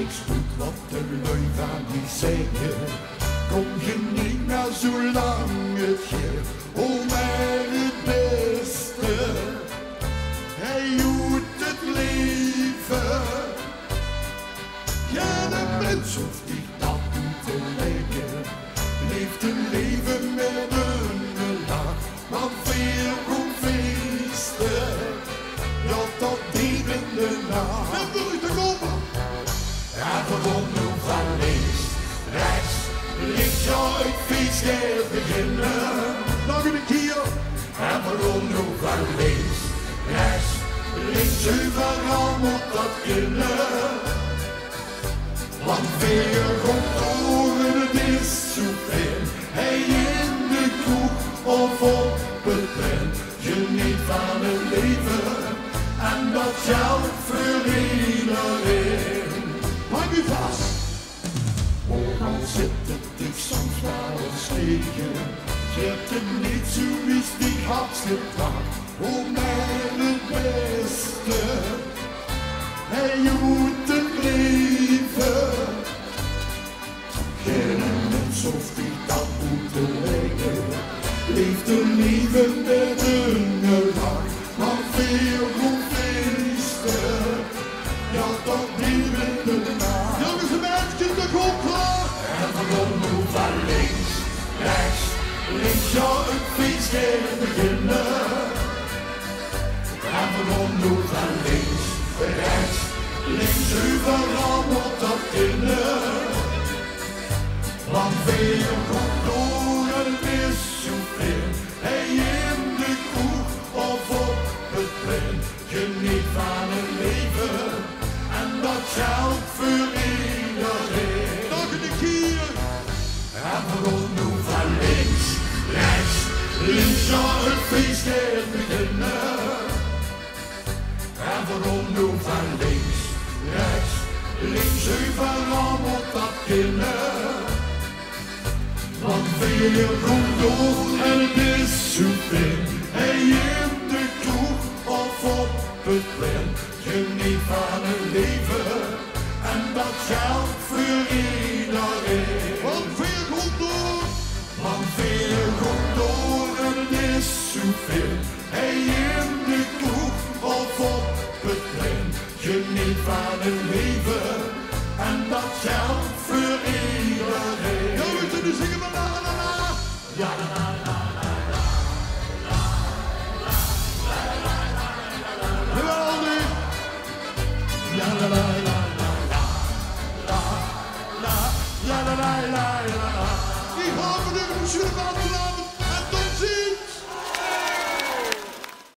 niks doet wat de lui van die zeggen. Kom je niet naar zolang het geeft, oh maar het beste. Hij doet het leven. Ja, de mens hoeft niet dat te lijken. Leeft een leven met een lach, maar veel komt feesten. Ja, tot diep in de nacht. En wil ik te komen? Ja, gewoon nu van links, rechts, links, ja, ik feest gaat beginnen. Nog een keer. En waarom nu van links, rechts, links, overal moet dat kunnen. Want weer komt oren, het is zo fijn. Hij in de kroeg of op het plein. Geniet van het leven en dat geldt voor iedereen. Hang u vast! Ook al zit het diep soms wel eens tegen. Je hebt hem niet zo mystiek hartgebracht. Oh mijn beste, hij doet het leven. Geen mens hoeft niet dat moeten lijken. Leeft een leven met een lach, maar veel goed feesten. Ja, dat diep in de nacht. Jongens en meisjes, de kop klaar. En waarom nu van links, rechts, links, ja, het feest gaat beginnen. En waarom nu van links, rechts, links, overal moet dat kunnen. Want veel komt door en het is zo veel. Hij in de kroeg of op het plein. Geniet van het leven en dat geldt voor iedereen. Nog een keer. En waarom nu van links, rechts, links, ja, het feest gaat beginnen. En waarom nu van links, rechts, links, overal moet dat kunnen. Want veel komt door en het is zo fijn. Hij in de kroeg of op het plein. Geniet van het leven en dat geldt voor iedereen. Want veel komt door, want veel komt door en het is zo fijn. Hij in de kroeg of op het plein. Geniet van het leven en dat geldt voor iedereen. Ja, we kunnen zingen van la la la. Ja, la la la la la. Jawel niet. Ja, la la la la la. La la la la la la la. Die gaan we nu, we zullen